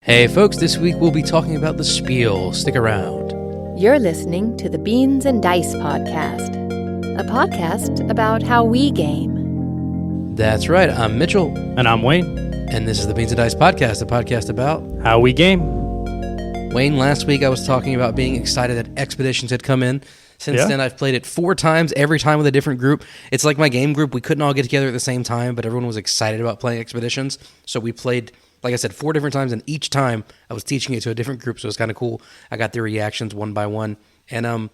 Hey folks, this week we'll be talking about the Spiel. Stick around. You're listening to the Beans and Dice podcast, a podcast about how we game. That's right, I'm Mitchell. And I'm Wayne. And this is the Beans and Dice podcast, a podcast about how we game. Wayne, last week I was talking about being excited that Expeditions had come in. Since then, I've played it 4 times, every time with a different group. It's like my game group. We couldn't all get together at the same time, but everyone was excited about playing Expeditions. So we played, like I said, 4 different times, and each time I was teaching it to a different group, so it was kind of cool. I got their reactions one by one, and I'm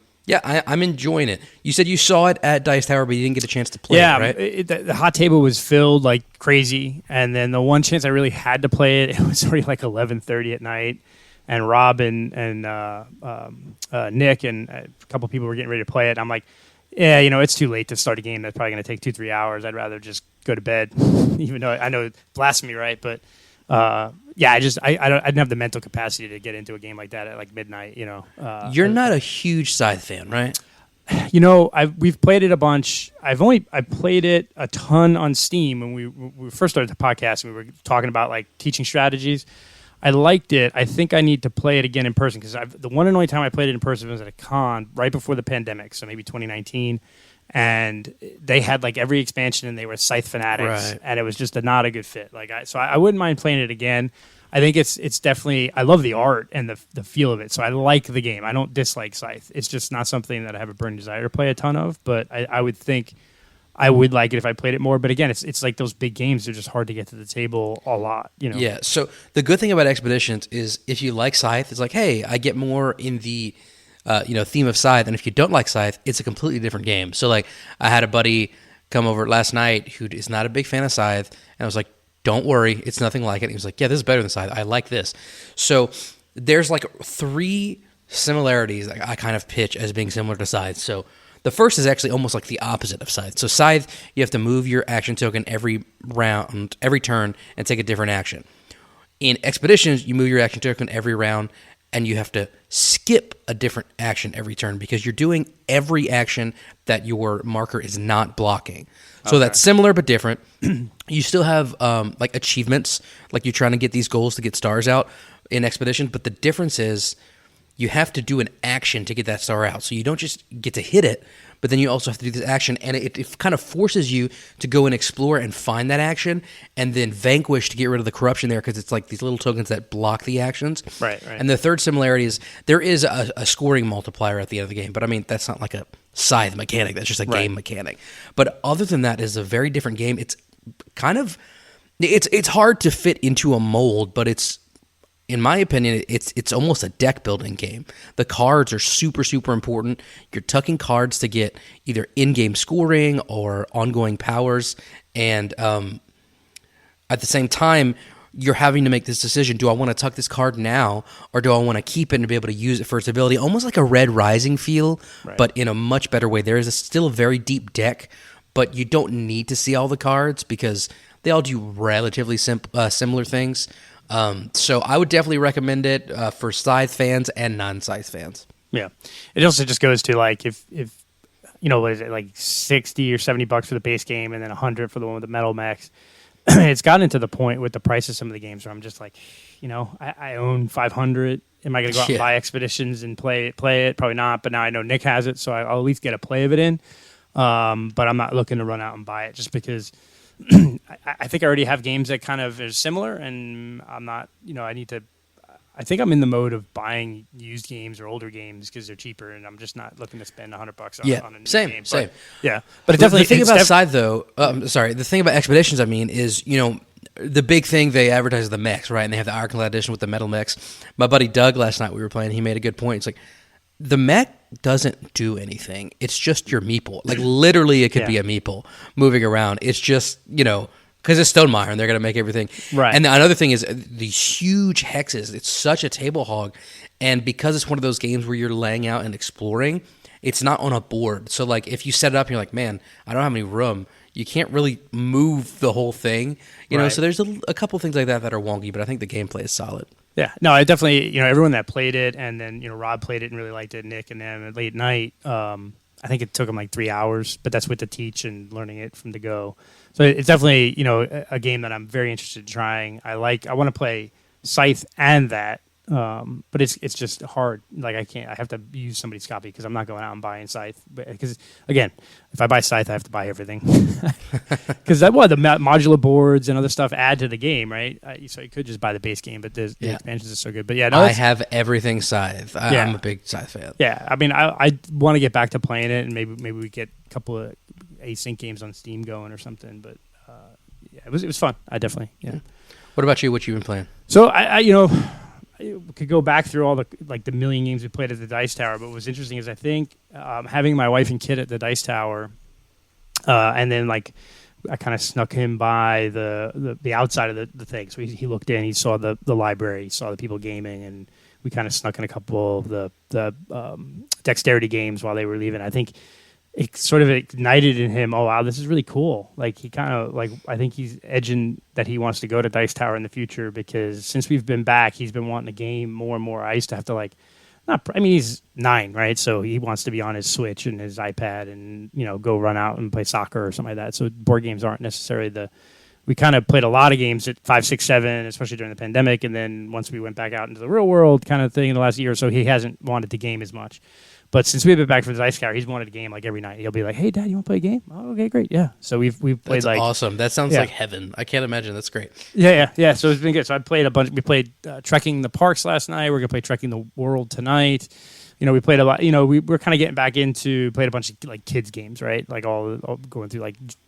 enjoying it. You said you saw it at Dice Tower, but you didn't get a chance to play it, right? The hot table was filled like crazy, and then the one chance I really had to play it, it was already like 11:30 at night, and Rob and Nick and a couple people were getting ready to play it. I'm like, yeah, it's too late to start a game that's probably going to take 2-3 hours. I'd rather just go to bed, even though I know it's blasphemy, right? But I didn't have the mental capacity to get into a game like that at like midnight. You're not a huge Scythe fan, right? We've played it a bunch. I played it a ton on Steam when we first started the podcast. And we were talking about like teaching strategies. I liked it. I think I need to play it again in person because the one and only time I played it in person was at a con right before the pandemic, so maybe 2019. And they had like every expansion, and they were Scythe fanatics, right. And it was just not a good fit. So I wouldn't mind playing it again. I think it's definitely. I love the art and the feel of it, so I like the game. I don't dislike Scythe. It's just not something that I have a burning desire to play a ton of. But I would think I would like it if I played it more. But again, it's like those big games. They're just hard to get to the table a lot. Yeah. So the good thing about Expeditions is if you like Scythe, it's like, hey, I get more in the theme of Scythe, and if you don't like Scythe, it's a completely different game. So, like, I had a buddy come over last night who is not a big fan of Scythe, and I was like, don't worry, it's nothing like it. And he was like, yeah, this is better than Scythe. I like this. So there's, like, 3 similarities that I kind of pitch as being similar to Scythe. So the first is actually almost like the opposite of Scythe. So Scythe, you have to move your action token every round, every turn, and take a different action. In Expeditions, you move your action token every round, and you have to skip a different action every turn because you're doing every action that your marker is not blocking. So that's similar but different. You still have like achievements, like you're trying to get these goals to get stars out in Expedition, but the difference is you have to do an action to get that star out. So you don't just get to hit it, but then you also have to do this action, and it kind of forces you to go and explore and find that action, and then vanquish to get rid of the corruption there, because it's like these little tokens that block the actions. Right. And the third similarity is there is a scoring multiplier at the end of the game, but I mean, that's not like a Scythe mechanic. That's just a game mechanic. But other than that, it's a very different game. It's kind of it's hard to fit into a mold, but it's, in my opinion, it's almost a deck building game. The cards are super, super important. You're tucking cards to get either in-game scoring or ongoing powers, and at the same time, you're having to make this decision: do I want to tuck this card now, or do I want to keep it and be able to use it for its ability? Almost like a Red Rising feel, but in a much better way. There is still a very deep deck, but you don't need to see all the cards because they all do relatively similar things. So I would definitely recommend it for Scythe fans and non-Scythe fans. Yeah. It also just goes to like if what is it, like $60 or $70 for the base game and then $100 for the one with the metal mechs. It's gotten to the point with the price of some of the games where I'm just like, I own 500. Am I going to go out and buy Expeditions and play it? Probably not. But now I know Nick has it, so I'll at least get a play of it in. But I'm not looking to run out and buy it just because I think I already have games that kind of are similar, and I'm not, I think I'm in the mode of buying used games or older games because they're cheaper, and I'm just not looking to spend $100 on a new game. Same. But it definitely. The thing about Scythe, though, the thing about Expeditions, I mean, is, the big thing they advertise is the mechs, right? And they have the Ironclad edition with the metal mechs. My buddy Doug, last night we were playing, he made a good point. It's like, the mech doesn't do anything. It's just your meeple. Like, literally, it could be a meeple moving around. It's just, because it's Stonemaier, and they're going to make everything. Right. And another thing is these huge hexes. It's such a table hog. And because it's one of those games where you're laying out and exploring, it's not on a board. So, like, if you set it up and you're like, man, I don't have any room, you can't really move the whole thing. So there's a couple things like that are wonky, but I think the gameplay is solid. Yeah, no, I definitely, everyone that played it, and then, Rob played it and really liked it, Nick and them at late night. I think it took them like 3 hours, but that's with the teach and learning it from the go. So it's definitely, a game that I'm very interested in trying. I want to play Scythe and that. But it's just hard. Like I have to use somebody's copy because I'm not going out and buying Scythe. Because again, if I buy Scythe, I have to buy everything. Because the modular boards and other stuff add to the game, right? So you could just buy the base game, but the expansions are so good. But yeah, no, I have everything Scythe. I'm a big Scythe fan. Yeah, I mean, I want to get back to playing it, and maybe we get a couple of async games on Steam going or something. But yeah, it was fun. I definitely What about you? What you been playing? So I could go back through all the million games we played at the Dice Tower, but what's interesting is I think having my wife and kid at the Dice Tower, and then I kind of snuck him by the outside of the thing. So he looked in, he saw the library, he saw the people gaming, and we kind of snuck in a couple of the dexterity games while they were leaving. I think it sort of ignited in him, oh, wow, this is really cool. Like, he kind of, I think he's edging that he wants to go to Dice Tower in the future because since we've been back, he's been wanting to game more and more. I used to have to, he's 9, right? So he wants to be on his Switch and his iPad and, go run out and play soccer or something like that. So board games aren't necessarily we kind of played a lot of games at 5, 6, 7, especially during the pandemic. And then once we went back out into the real world kind of thing in the last year or so, he hasn't wanted to game as much. But since we've been back for the Dice Tower, he's wanted to game every night. He'll be like, "Hey, Dad, you want to play a game?" Oh, okay, great, yeah. So we've played That's awesome. That sounds like heaven. I can't imagine. That's great. Yeah. So it's been good. So I played a bunch. We played Trekking the Parks last night. We're gonna play Trekking the World tonight. We played a lot. We're kind of getting back into played a bunch of kids games, right? All going through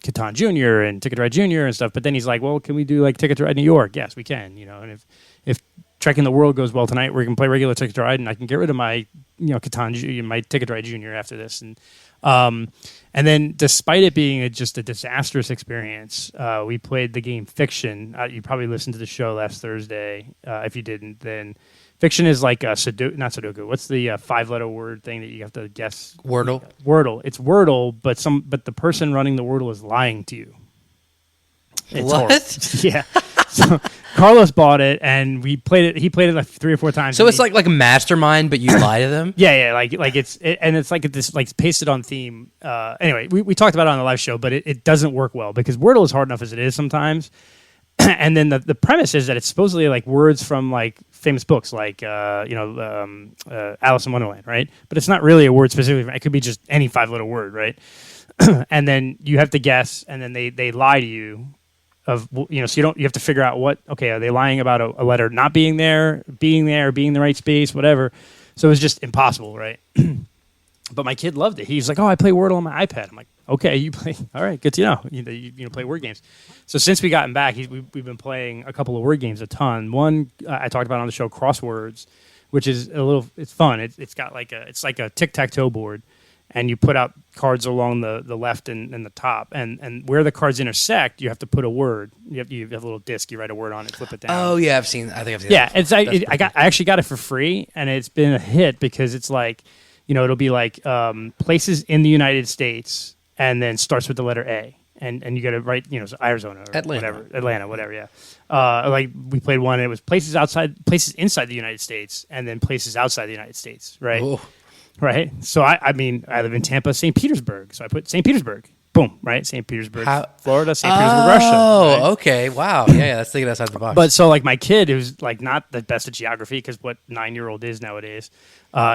Catan Junior and Ticket to Ride Junior and stuff. But then he's like, "Well, can we do Ticket to Ride New York?" Yes, we can. And if Trekking the World goes well tonight, we can play regular Ticket to Ride, and I can get rid of my Catan, my Ticket to Ride Junior after this. And then despite it being just a disastrous experience, we played the game Fiction. You probably listened to the show last Thursday. If you didn't, then Fiction is like a not Sudoku. What's the 5-letter word thing that you have to guess? Wordle. Wordle. It's Wordle, but the person running the Wordle is lying to you. It's what? Horrible. Yeah. So Carlos bought it, and we played it. He played it 3 or 4 times. So it's like a mastermind, but you lie to them. Yeah. It's pasted on theme. Anyway, we talked about it on the live show, but it doesn't work well because Wordle is hard enough as it is sometimes. And then the premise is that it's supposedly words from famous books Alice in Wonderland, right? But it's not really a word specifically. It could be just any 5-letter word, right? And then you have to guess, and then they lie to you. So you have to figure out are they lying about a letter not being there, being in the right space, whatever. So it was just impossible, right? But my kid loved it. He's like, "Oh, I play Wordle on my iPad." I'm like, "Okay, you play. All right, good to know. You play word games." So since we gotten back, we've been playing a couple of word games a ton. One I talked about on the show, Crosswords, which is it's fun. It's got it's like a tic-tac-toe board. And you put out cards along the left and the top, and where the cards intersect, you have to put a word. You have a little disc. You write a word on it, flip it down. Oh yeah, I think I've seen. Yeah, I actually got it for free, and it's been a hit because it's it'll be places in the United States, and then starts with the letter A, and you got to write so Arizona or Atlanta, whatever. Yeah, we played one, and it was places inside the United States, and then places outside the United States, right? Oh. Right. So, I live in Tampa, St. Petersburg. So I put St. Petersburg. Boom. Right. St. Petersburg, Florida, St. Petersburg, Russia. Oh, right? okay. Wow. Yeah, that's thinking outside the box. But so, my kid, who's not the best at geography, because what 9-year-old is nowadays,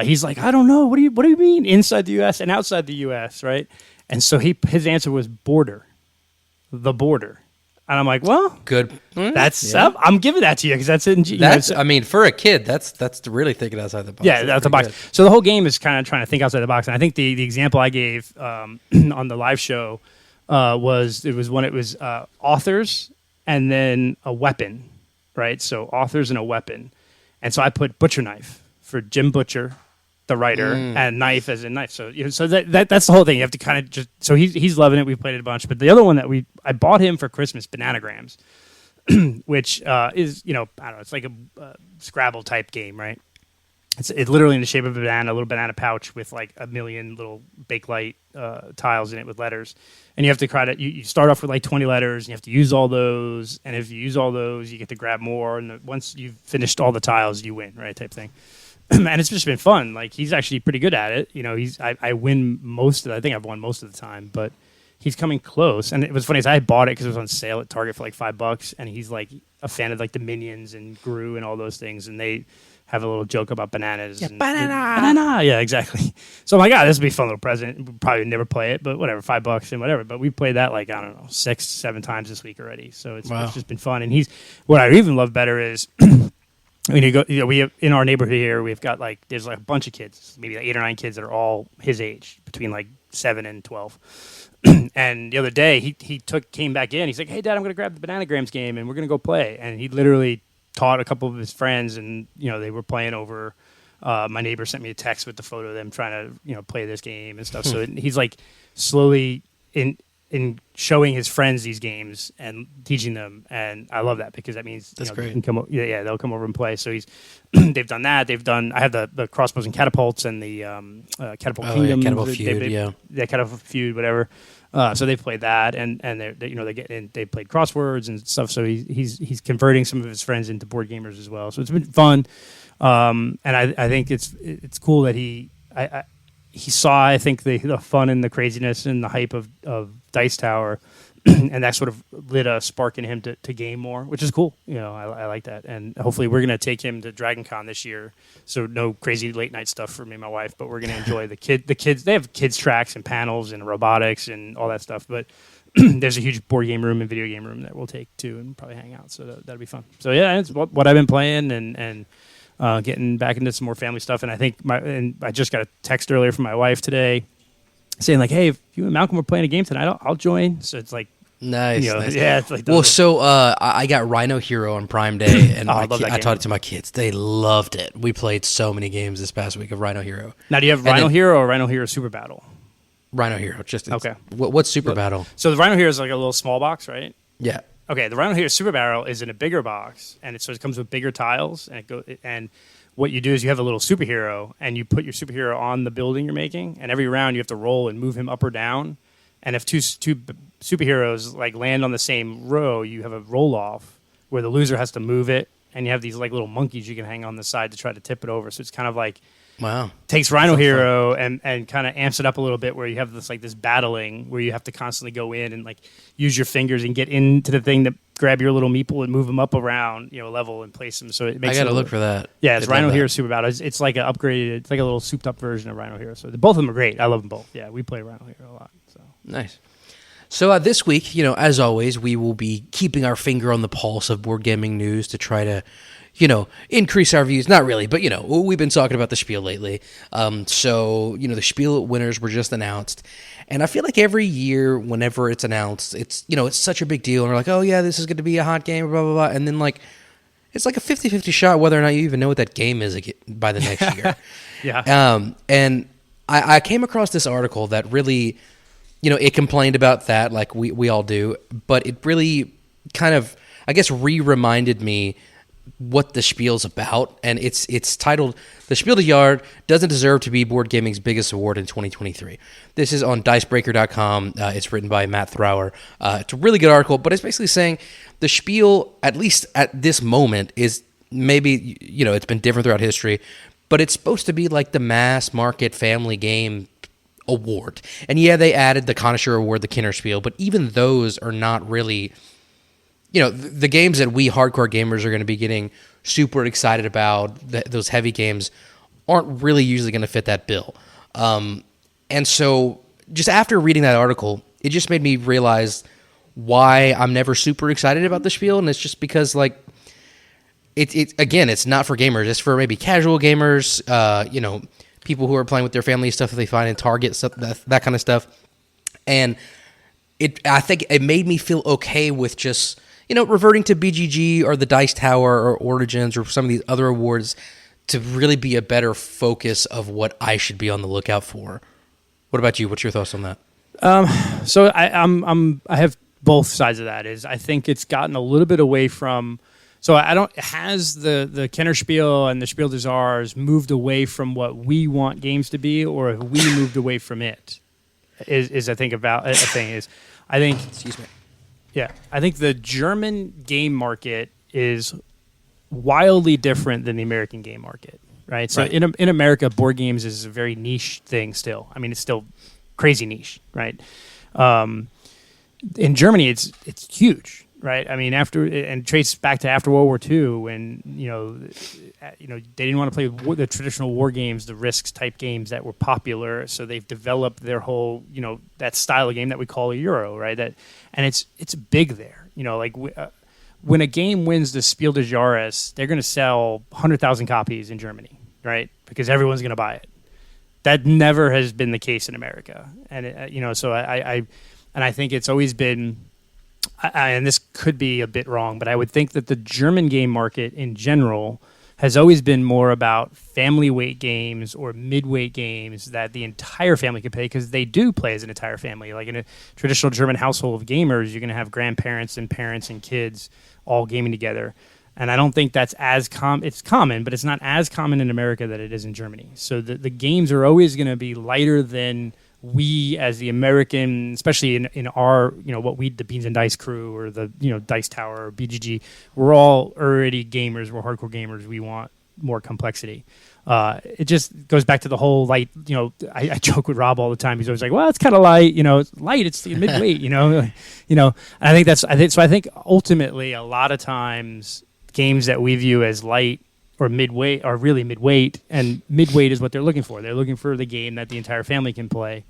he's like, I don't know. What do you mean inside the U.S. and outside the U.S., right? And so his answer was border. The border. And I'm like, well, good. I'm giving that to you because that's in. For a kid, that's really thinking outside the box. Yeah, outside the box. Good. So the whole game is kind of trying to think outside the box. And I think the example I gave on the live show was authors and then a weapon, right? So authors and a weapon, and so I put butcher knife for Jim Butcher, the writer, and knife as in knife. So so that's the whole thing. You have to kind of just. So he's loving it. We played it a bunch. But the other one that I bought him for Christmas, Bananagrams, which is I don't know. It's like a Scrabble type game, right? It's literally in the shape of a little banana pouch with a million little Bakelite tiles in it with letters, and you have to try to. You start off with 20 letters, and you have to use all those. And if you use all those, you get to grab more. And once you've finished all the tiles, you win, right? Type thing. And it's just been fun. He's actually pretty good at it. I win most of it. I think I've won most of the time, but he's coming close. And it was funny, I bought it because it was on sale at Target for $5, and he's a fan of like the Minions and Gru and all those things, and they have a little joke about bananas. Yeah, and, banana. Yeah, exactly. So I'm like, this would be a fun little present. We'll probably never play it, but whatever, $5 and whatever. But we played that like, I don't know, 6-7 times this week already. So it's just been fun. And what I even love better is when you go, we have in our neighborhood here, we've got like, there's like a bunch of kids, maybe like 8 or 9 kids that are all his age, between like 7 and 12. And the other day he came back in. He's like, hey, Dad, I'm going to grab the Bananagrams game and we're going to go play. And he literally taught a couple of his friends, and they were playing over. My neighbor sent me a text with the photo of them trying to play this game and stuff. So he's like slowly in showing his friends these games and teaching them, and I love that because that means that's they great. can come they'll come over and play. So they've done that. I have the crossbows and catapults and the catapult kingdom, catapult feud, catapult feud, whatever. So they've played that, and they played crosswords and stuff. So he's converting some of his friends into board gamers as well. So it's been fun, and I think it's cool that he saw, I think, the fun and the craziness and the hype of Dice Tower, and that sort of lit a spark in him to game more, which is cool. I like that, and hopefully we're gonna take him to Dragon Con this year. So no crazy late night stuff for me and my wife, but we're gonna enjoy the kids. They have kids tracks and panels and robotics and all that stuff, but there's a huge board game room and video game room that we'll take to and probably hang out. So that'll be fun. So yeah, it's what I've been playing and getting back into some more family stuff. And I think I just got a text earlier from my wife today saying like, hey, if you and Malcolm were playing a game tonight, I'll join. So it's like, nice. Yeah, it's like I got Rhino Hero on Prime Day, and I taught it to my kids. They loved it. We played so many games this past week of Rhino Hero. Now, do you have Rhino Hero or Rhino Hero Super Battle? Rhino Hero. Okay. What's Super Battle? So the Rhino Hero is like a little small box, right? Yeah. Okay. The Rhino Hero Super Battle is in a bigger box, and it comes with bigger tiles, and what you do is you have a little superhero, and you put your superhero on the building you're making, and every round you have to roll and move him up or down. And if two superheroes like land on the same row, you have a roll off where the loser has to move it, and you have these like little monkeys you can hang on the side to try to tip it over. So it's kind of like takes Rhino Hero and kind of amps it up a little bit, where you have this battling where you have to constantly go in and like use your fingers and get into the thing to grab your little meeple and move them up around level and place them. So it makes I gotta look for that. Yeah, it's Rhino Hero Super Battle. It's like an upgraded, it's like a little souped up version of Rhino Hero. So both of them are great. I love them both. Yeah, we play Rhino Hero a lot. So nice. So this week, as always, we will be keeping our finger on the pulse of board gaming news to try to, increase our views. Not really, but, we've been talking about the Spiel lately. So, the Spiel winners were just announced. And I feel like every year, whenever it's announced, it's such a big deal. And we're like, oh, yeah, this is going to be a hot game, blah, blah, blah. And then, it's like a 50-50 shot whether or not you even know what that game is by the next year. Yeah. And I came across this article that really... it complained about that, like we all do, but it really kind of, I guess, reminded me what the Spiel's about, and it's titled "The Spiel des Jahres Doesn't Deserve to Be Board Gaming's Biggest Award in 2023." This is on Dicebreaker.com. It's written by Matt Thrower. It's a really good article, but it's basically saying the Spiel, at least at this moment, is maybe, it's been different throughout history, but it's supposed to be like the mass market family game award. And yeah, they added the Connoisseur Award, the Kinderspiel, but even those are not really, the games that we hardcore gamers are going to be getting super excited about, those heavy games, aren't really usually going to fit that bill. And so just after reading that article, it just made me realize why I'm never super excited about the Spiel, and it's just because, it's not for gamers. It's for maybe casual gamers, people who are playing with their family, stuff that they find in Target, stuff, that kind of stuff. And I think it made me feel okay with just, reverting to BGG or the Dice Tower or Origins or some of these other awards to really be a better focus of what I should be on the lookout for. What about you? What's your thoughts on that? So I have both sides of that. I think it's gotten a little bit away from... So has the Kennerspiel and the Spiel des Jahres moved away from what we want games to be, or have we moved away from it? Is I think about a thing is, I think. Excuse me. Yeah, I think the German game market is wildly different than the American game market, right? So in America, board games is a very niche thing still. I mean, it's still crazy niche, right? In Germany, it's huge. right? I mean, and trace back to after World War II, when they didn't want to play the traditional war games, the risks type games that were popular. So they've developed their whole, that style of game that we call a Euro, right? And it's big there. When a game wins the Spiel des Jahres, they're going to sell 100,000 copies in Germany, right? Because everyone's going to buy it. That never has been the case in America, and so I think it's always been. And this could be a bit wrong, but I would think that the German game market in general has always been more about family weight games or mid-weight games that the entire family can play, because they do play as an entire family. Like in a traditional German household of gamers, you're going to have grandparents and parents and kids all gaming together. And I don't think that's as common. It's common, but it's not as common in America that it is in Germany. So the games are always going to be lighter than we as the American, especially in our, the Beans and Dice crew or the, Dice Tower or BGG, we're all already gamers. We're hardcore gamers. We want more complexity. It just goes back to the whole light, I joke with Rob all the time. He's always like, well, it's kind of light, it's light. It's the midweight, and I think ultimately a lot of times games that we view as light or midweight are really midweight, and midweight is what they're looking for. They're looking for the game that the entire family can play.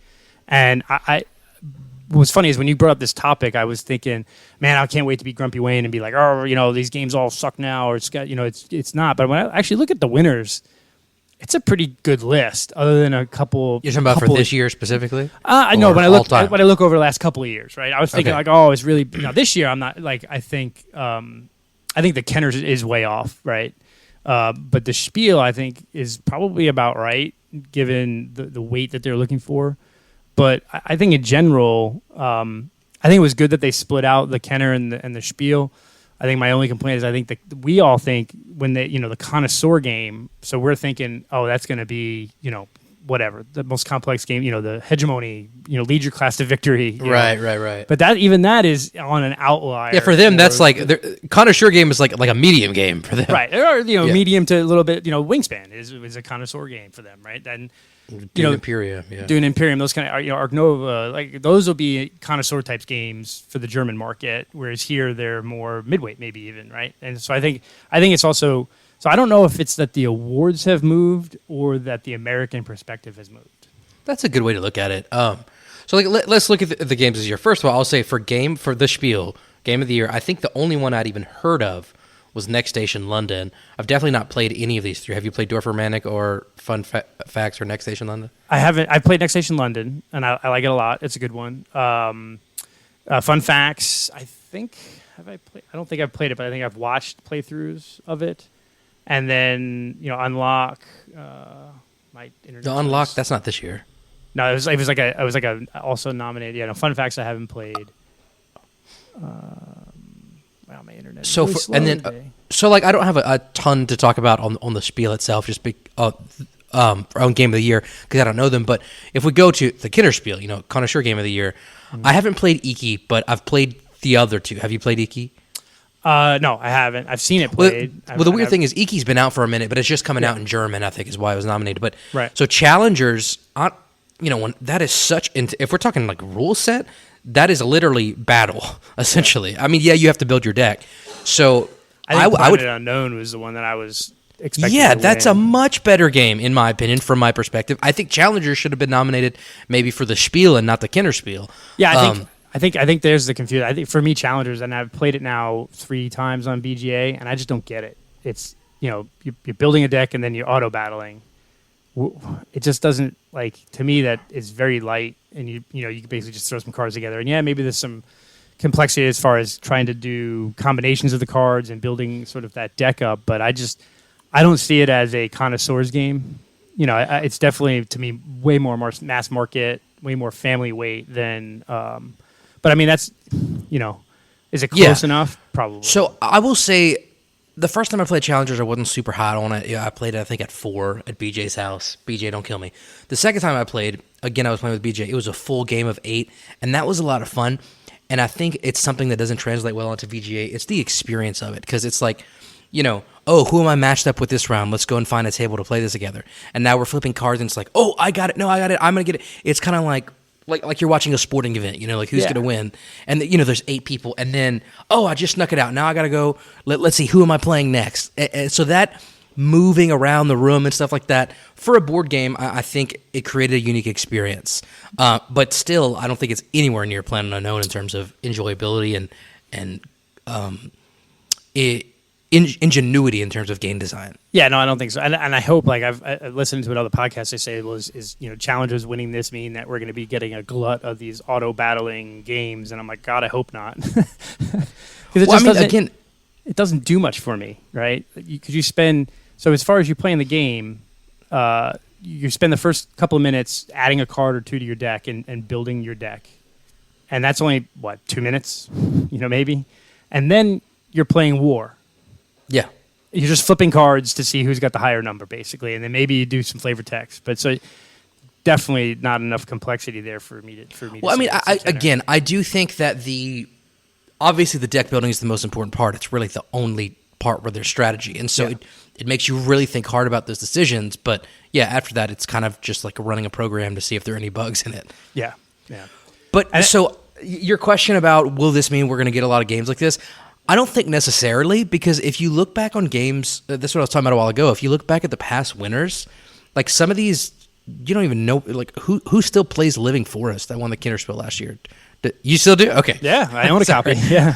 And what was funny is when you brought up this topic, I was thinking, man, I can't wait to be Grumpy Wayne and be like, oh, these games all suck now, or it's not. But when I actually look at the winners, it's a pretty good list, other than a couple. You're talking about for this year specifically? I know when I look over the last couple of years, right? I was thinking it's really this year. I'm not like I think the Kenner is way off, right? But the Spiel, I think, is probably about right, given the weight that they're looking for. But I think in general, I think it was good that they split out the Kenner and the Spiel. I think my only complaint is I think that we all think when they, the connoisseur game, so we're thinking, oh, that's going to be, whatever, the most complex game, the hegemony, lead your class to victory. Right. But that is on an outlier. Yeah, for them, that's like connoisseur game is like a medium game for them. Right. Or, medium to a little bit, Wingspan is a connoisseur game for them, right? And Dune Imperium, Dune Imperium, those kind of, Arc Nova, like those will be connoisseur types games for the German market, whereas here they're more midweight, maybe even, right? And so I think it's also. So I don't know if it's that the awards have moved or that the American perspective has moved. That's a good way to look at it. So let's look at the games this year. First of all, I'll say for the Spiel, Game of the Year, I think the only one I'd even heard of was Next Station London. I've definitely not played any of these three. Have you played Dorfromantik or Fun Facts or Next Station London? I haven't. I played Next Station London, and I like it a lot. It's a good one. Fun Facts, I think, have I played? I don't think I've played it, but I think I've watched playthroughs of it. And then Unlock. My internet. The Unlock. That's not this year. No, it was like a also nominated. Yeah, no, Fun Facts I haven't played. Wow, my internet. So really slow today. I don't have a ton to talk about on the Spiel itself. Just on Game of the Year because I don't know them. But if we go to the Kenner Spiel, connoisseur Game of the Year, I haven't played Iki, but I've played the other two. Have you played Iki? No, I haven't. I've seen it played. Well, the weird thing is Iki's been out for a minute, but it's just coming out in German, I think, is why it was nominated. But right. So Challengers, when that is such, if we're talking like rule set, that is literally battle, essentially. I mean, yeah, you have to build your deck. So I would. Unknown was the one that I was expecting. Yeah, that's a much better game, in my opinion, from my perspective. I think Challengers should have been nominated maybe for the Spiel and not the Kenner Spiel. Yeah, I think there's the confusion. I think for me, Challengers, and I've played it now 3 times on BGA, and I just don't get it. It's you're building a deck and then you're auto battling. It just doesn't to me that is very light, and you can basically just throw some cards together. And yeah, maybe there's some complexity as far as trying to do combinations of the cards and building sort of that deck up, but I don't see it as a connoisseur's game. It's definitely to me way more mass market, way more family weight than. But I mean, that's, is it close enough? Probably. So I will say the first time I played Challengers, I wasn't super hot on it. Yeah, I played it, I think, at 4 at BJ's house. BJ, don't kill me. The second time I played, again, I was playing with BJ. It was a full game of 8, and that was a lot of fun. And I think it's something that doesn't translate well onto VGA. It's the experience of it, because it's like, oh, who am I matched up with this round? Let's go and find a table to play this together. And now we're flipping cards, and it's like, oh, I got it. No, I got it. I'm going to get it. It's kind of like, like you're watching a sporting event, like who's going to win, and there's 8 people, and then I just snuck it out. Now I got to go. Let's see, who am I playing next? And so that moving around the room and stuff like that for a board game, I think it created a unique experience. But still, I don't think it's anywhere near Planet Unknown in terms of enjoyability and ingenuity in terms of game design. Yeah, no, I don't think so. And I hope, like I've listened to another podcast, they say challengers winning this mean that we're going to be getting a glut of these auto battling games, and I'm like, God, I hope not. Because it doesn't do much for me, right? Because you spend, so as far as you play in the game, you spend the first couple of minutes adding a card or 2 to your deck and building your deck, and that's only 2 minutes, maybe, and then you're playing war. Yeah. You're just flipping cards to see who's got the higher number, basically, and then maybe you do some flavor text. But so definitely not enough complexity there for me to. Well, I mean, I do think that obviously the deck building is the most important part. It's really the only part where there's strategy, and so it makes you really think hard about those decisions. But yeah, after that, it's kind of just like running a program to see if there are any bugs in it. Yeah, yeah. But so your question about will this mean we're going to get a lot of games like this? I don't think necessarily, because if you look back on games, that's what I was talking about a while ago. If you look back at the past winners, like some of these, you don't even know, like who still plays Living Forest that won the Kinderspiel last year. You still do? Okay. Yeah, I own a copy. Yeah.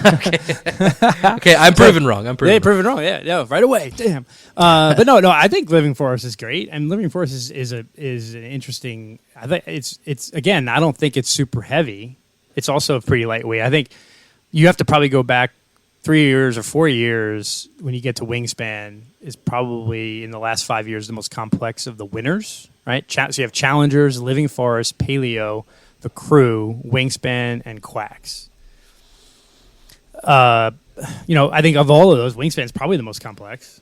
Okay, I'm proven wrong. Proven wrong. Yeah, right away. Damn. But no, I think Living Forest is great, and Living Forest is an interesting. I think it's again. I don't think it's super heavy. It's also pretty lightweight. I think you have to probably go back 3 years or 4 years when you get to Wingspan is probably in the last 5 years the most complex of the winners, right? So you have Challengers, Living Forest, Paleo, The Crew, Wingspan, and Quacks. I think of all of those, Wingspan is probably the most complex,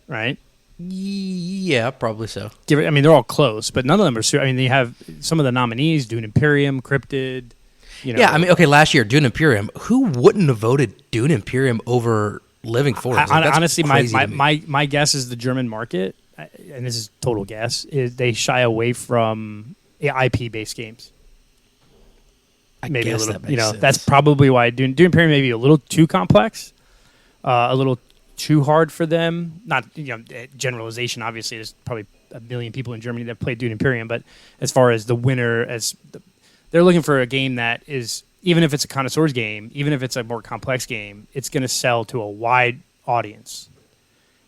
right? Yeah, probably so. They're all close, but none of them are. You have some of the nominees: Dune Imperium, Cryptid. Yeah, okay, last year, Dune Imperium. Who wouldn't have voted Dune Imperium over Living Forest? Honestly, my guess is the German market, and this is total guess, is they shy away from IP-based games. Maybe a little, sense. That's probably why Dune Imperium may be a little too complex, a little too hard for them. Not, generalization, obviously, there's probably 1 million people in Germany that played Dune Imperium, but as far as the winner, they're looking for a game that is, even if it's a connoisseur's game, even if it's a more complex game, it's going to sell to a wide audience.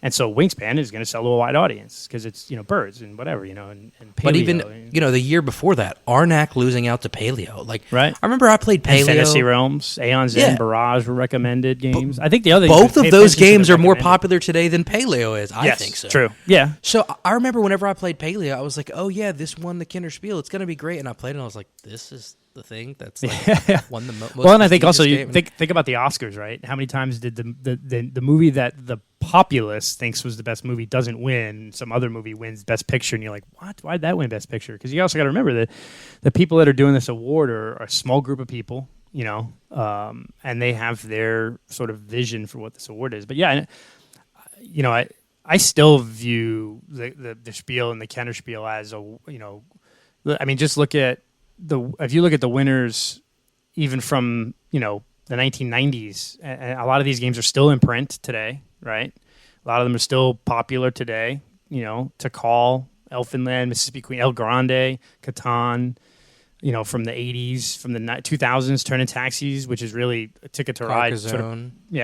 And so Wingspan is going to sell to a wide audience because it's, birds and whatever, and Paleo. But even, the year before that, Arnak losing out to Paleo. Right. I remember I played Paleo. And Fantasy Realms, Aeon's End, Barrage were recommended games. I think the other both of those games are more popular today than Paleo is. I think so. True. Yeah. So I remember whenever I played Paleo, I was like, oh yeah, this won the Kinderspiel. It's going to be great. And I played it and I was like, this is the thing that's won the most. Well, and I think also you think about the Oscars, right? How many times did the movie that the populace thinks was the best movie doesn't win? Some other movie wins Best Picture, and you're like, what? Why'd that win Best Picture? Because you also got to remember that the people that are doing this award are a small group of people, and they have their sort of vision for what this award is. But yeah, I still view the Spiel and the Kennerspiel as just look at if you look at the winners, even from the 1990s, and a lot of these games are still in print today, right? A lot of them are still popular today. Tikal, Elfinland, Mississippi Queen, El Grande, Catan. From the 80s, from the 2000s, Turning Taxis, which is really a Ticket to Ride.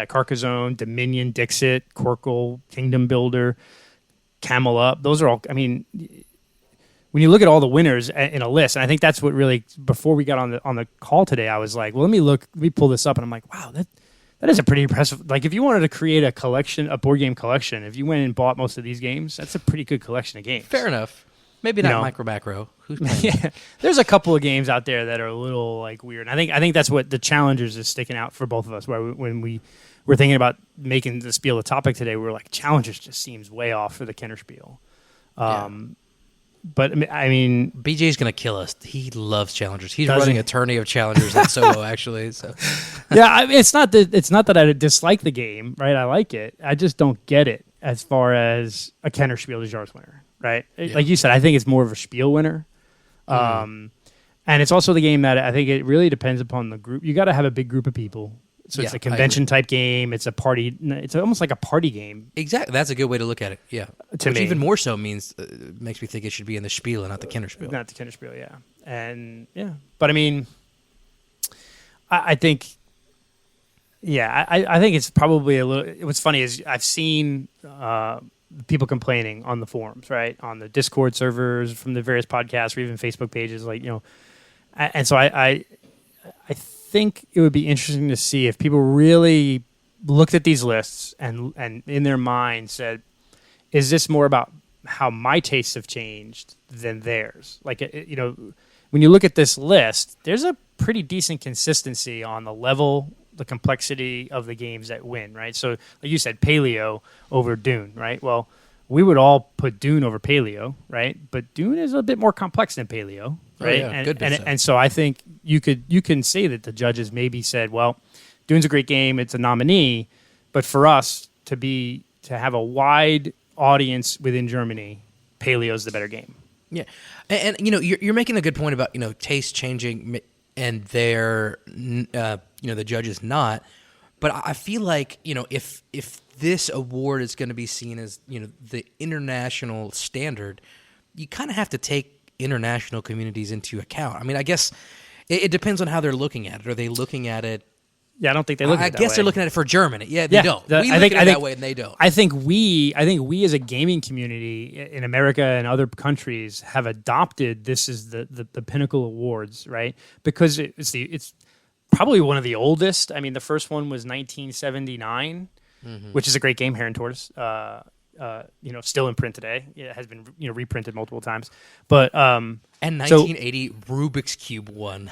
Carcassonne, Dominion, Dixit, Corkle, Kingdom Builder, Camel Up. Those are all. When you look at all the winners in a list, and I think that's what really, before we got on the call today, I was like, well, let me pull this up, and I'm like, wow, that is a pretty impressive. Like, if you wanted to create a board game collection, if you went and bought most of these games, that's a pretty good collection of games. Fair enough. Maybe not Micro Macro. Who's playing? Yeah, there's a couple of games out there that are a little weird. And I think that's what the Challengers is sticking out for both of us. When we were thinking about making the Spiel a topic today, we were like, Challengers just seems way off for the Kennerspiel. But BJ's gonna kill us. He loves Challengers. He's running a tourney of Challengers at Solo, actually. So, yeah, it's not that I dislike the game, right? I like it. I just don't get it as far as a Kennerspiel de Jars winner, right? Yeah. Like you said, I think it's more of a Spiel winner. And it's also the game that I think it really depends upon the group. You got to have a big group of people. So it's a convention type game. It's a party. It's almost like a party game. Exactly. That's a good way to look at it. Yeah. To Which me. even more so means makes me think it should be in the Spiel and not the Kinderspiel. Not the Kinderspiel, yeah. And yeah, but I mean, I think, yeah, I think it's probably a little. What's funny is I've seen people complaining on the forums, right, on the Discord servers from the various podcasts or even Facebook pages, like, you know, and so I think it would be interesting to see if people really looked at these lists and in their mind said, is this more about how my tastes have changed than theirs? Like, you know, when you look at this list, there's a pretty decent consistency on the level, the complexity of the games that win, right? So, like you said, Paleo over Dune, right? Well, we would all put Dune over Paleo, right? But Dune is a bit more complex than Paleo, right? Oh, yeah. And so I think you can say that the judges maybe said, well, Dune's a great game, it's a nominee, but for us to have a wide audience within Germany, Paleo's the better game. Yeah, and you know, you're making a good point about, you know, taste changing and their the judges not. But I feel like, you know, if this award is going to be seen as, you know, the international standard, you kind of have to take international communities into account. I mean, I guess it depends on how they're looking at it. Are they looking at it? Yeah, I don't think they look at it that way. I guess they're looking at it for Germany. Yeah, they don't. We look at it that way, and they don't. I think we as a gaming community in America and other countries have adopted this as the pinnacle awards, right? Because it's probably one of the oldest. I mean, the first one was 1979, which is a great game, Heron Tortoise. You know, still in print today. It has been, you know, reprinted multiple times. But and 1980 Rubik's Cube won.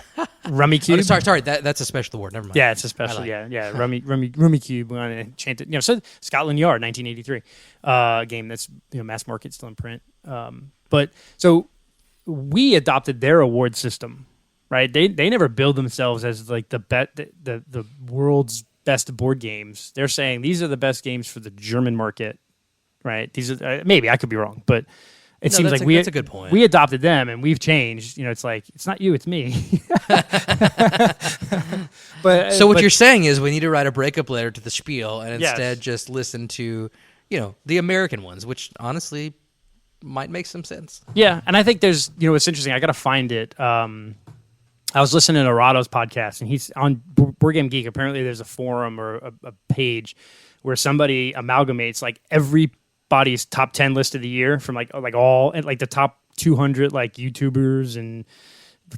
Rummy Cube. Oh, sorry, that's a special award. Never mind. Yeah, it's a special. Yeah. Rummy Cube won and Enchanted. You know, so Scotland Yard, 1983, game that's, you know, mass market, still in print. But so we adopted their award system, right? They never build themselves as like the world's best board games. They're saying these are the best games for the German market. Right. These are maybe I could be wrong, but it seems like that's a good point. We adopted them and we've changed. You know, it's like it's not you, it's me. But what you're saying is we need to write a breakup letter to the Spiel and instead just listen to, you know, the American ones, which honestly might make some sense. Yeah, and I think there's, you know, it's interesting. I got to find it. I was listening to Rado's podcast, and he's on boardgamegeek. Apparently, there's a forum or a page where somebody amalgamates like everybody's top 10 list of the year from like all and like the top 200 like YouTubers and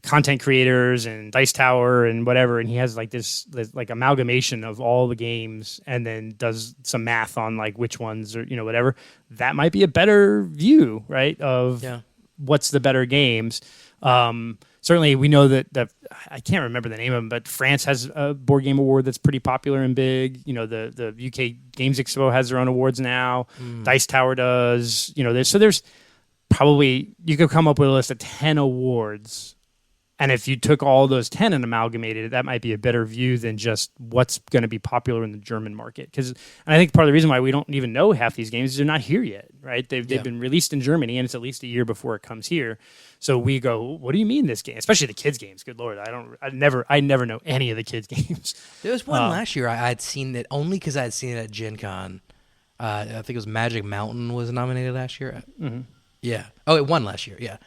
content creators and Dice Tower and whatever, and he has like this like amalgamation of all the games and then does some math on like which ones or, you know, whatever. That might be a better view, right, of what's the better games. Certainly, we know that I can't remember the name of them, but France has a board game award that's pretty popular and big. You know, the UK Games Expo has their own awards now. Dice Tower does. You know, there's probably you could come up with a list of 10 awards, and if you took all those 10 and amalgamated it, that might be a better view than just what's going to be popular in the German market. And I think part of the reason why we don't even know half these games is they're not here yet, right? They've been released in Germany, and it's at least a year before it comes here. So we go, what do you mean this game? Especially the kids' games. Good Lord, I never know any of the kids' games. There was one last year I had seen it only because I had seen it at Gen Con. I think it was Magic Mountain was nominated last year. Mm-hmm. Yeah. Oh, it won last year. Yeah.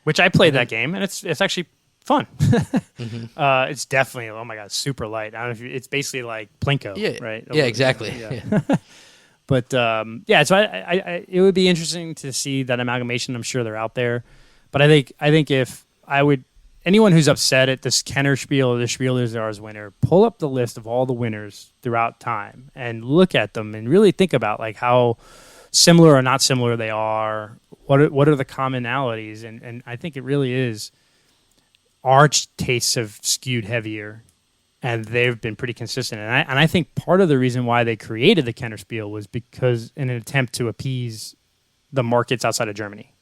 Which I played that game, and it's actually fun. It's definitely, oh my God, super light. I don't know if it's basically like Plinko, right? Yeah, exactly. Yeah. But so I it would be interesting to see that amalgamation. I'm sure they're out there, but I think if I would, anyone who's upset at this Kenner Spiel or the Spiel des Jahres winner, pull up the list of all the winners throughout time and look at them and really think about like how similar or not similar they are. What are the commonalities? And I think it really is our tastes have skewed heavier, and they've been pretty consistent. And I think part of the reason why they created the Kenner Spiel was because in an attempt to appease the markets outside of Germany.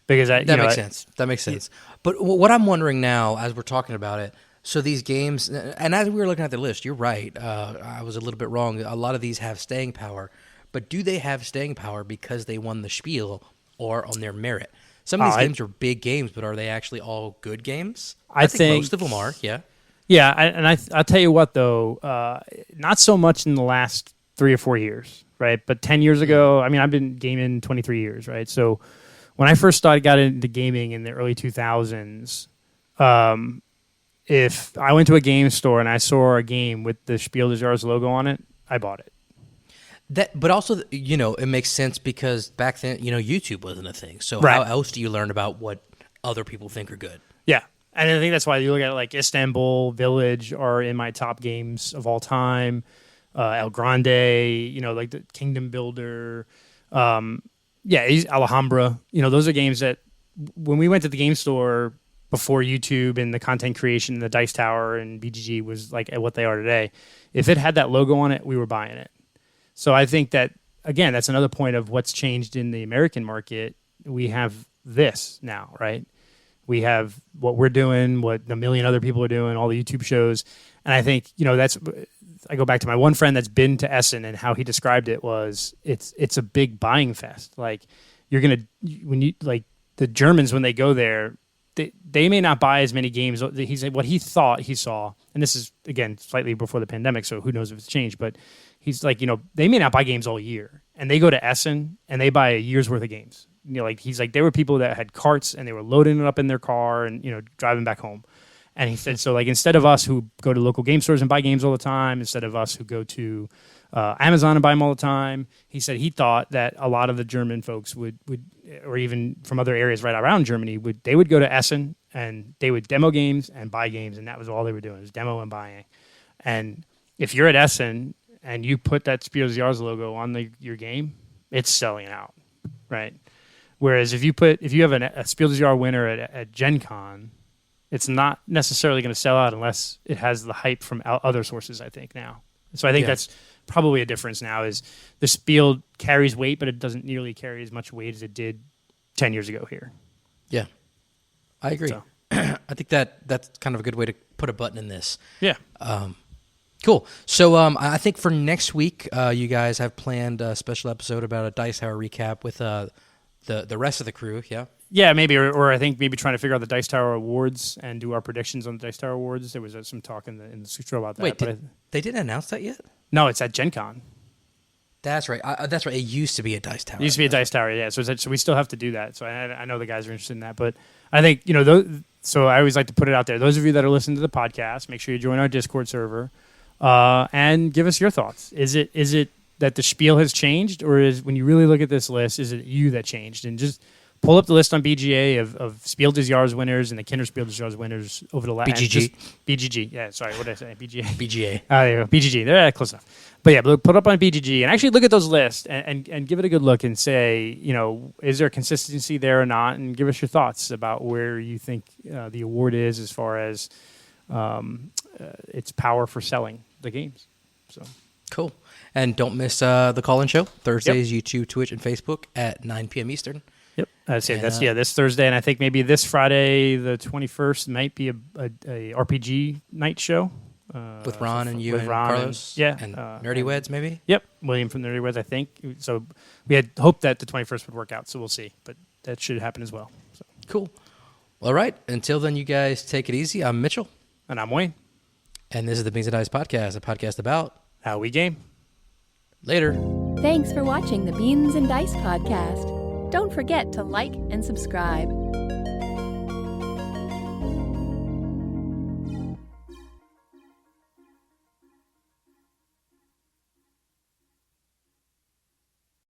Because that makes sense. That makes sense. But what I'm wondering now, as we're talking about it, so these games, and as we were looking at the list, you're right. I was a little bit wrong. A lot of these have staying power, but do they have staying power because they won the Spiel or on their merit? Some of these games are big games, but are they actually all good games? I think most of them are, yeah. Yeah, I'll tell you what, though, not so much in the last 3 or 4 years, right? But 10 years ago, I mean, I've been gaming 23 years, right? So when I first got into gaming in the early 2000s, if I went to a game store and I saw a game with the Spiel des Jahres logo on it, I bought it. But also, it makes sense because back then, YouTube wasn't a thing. So Right. how else do you learn about what other people think are good? Yeah. And I think that's why you look at it like Istanbul, Village are in my top games of all time. El Grande, like the Kingdom Builder. Alhambra. Those are games that when we went to the game store before YouTube and the content creation, the Dice Tower and BGG was like what they are today, if it had that logo on it, we were buying it. So I think that, again, that's another point of what's changed in the American market. We have this now, right? We have what we're doing, what a million other people are doing, all the YouTube shows. And I think, I go back to my one friend that's been to Essen, and how he described it was it's a big buying fest. Like the Germans, when they go there, they may not buy as many games. He said what he thought he saw, and this is, again, slightly before the pandemic, so who knows if it's changed, but he's like, they may not buy games all year, and they go to Essen and they buy a year's worth of games. He's like, there were people that had carts and they were loading it up in their car and, driving back home. And he said, so instead of us who go to local game stores and buy games all the time, instead of us who go to Amazon and buy them all the time, he said he thought that a lot of the German folks would, or even from other areas right around Germany, they would go to Essen and they would demo games and buy games, and that was all they were doing, was demo and buying. And if you're at Essen and you put that Spiel des Jahres logo on your game, it's selling out, right? Whereas if you have a Spiel des Jahres winner at Gen Con, it's not necessarily going to sell out unless it has the hype from other sources, I think, now. So I think that's probably a difference now, is the Spiel carries weight, but it doesn't nearly carry as much weight as it did 10 years ago here. Yeah, I agree. So. I think that's kind of a good way to put a button in this. Yeah. Cool. So I think for next week, you guys have planned a special episode about a Dice Tower recap with the rest of the crew, yeah? Yeah, maybe, or I think maybe trying to figure out the Dice Tower Awards and do our predictions on the Dice Tower Awards. There was some talk in the show about that. Wait, they didn't announce that yet? No, it's at Gen Con. That's right. That's right. It used to be a Dice Tower. It used to be a Dice Tower, yeah. So we still have to do that. So I know the guys are interested in that. But I think, so I always like to put it out there. Those of you that are listening to the podcast, make sure you join our Discord server and give us your thoughts. Is it that the Spiel has changed, or is, when you really look at this list, is it you that changed? And just pull up the list on BGA of Spiel des Jahres winners and the Kinder Spiel des Jahres winners over the last... BGG. BGG, yeah, sorry, what did I say? BGA. BGA. There you go, BGG, they're close enough. But yeah, put it up on BGG and actually look at those lists and give it a good look and say, is there consistency there or not? And give us your thoughts about where you think the award is as far as its power for selling the games. So cool. And don't miss the call-in show, Thursdays, YouTube, Twitch, and Facebook at 9 p.m. Eastern. Yep, that's it. That's this Thursday, and I think maybe this Friday, the 21st, might be a RPG night show with Ron and you with and Ron Carlos, and Nerdy Weds, maybe. Yep, William from Nerdy Weds, I think. So we had hoped that the 21st would work out, so we'll see, but that should happen as well. So. Cool. All right. Until then, you guys take it easy. I'm Mitchell, and I'm Wayne, and this is the Beans and Dice Podcast, a podcast about how we game. Later. Thanks for watching the Beans and Dice podcast. Don't forget to like and subscribe.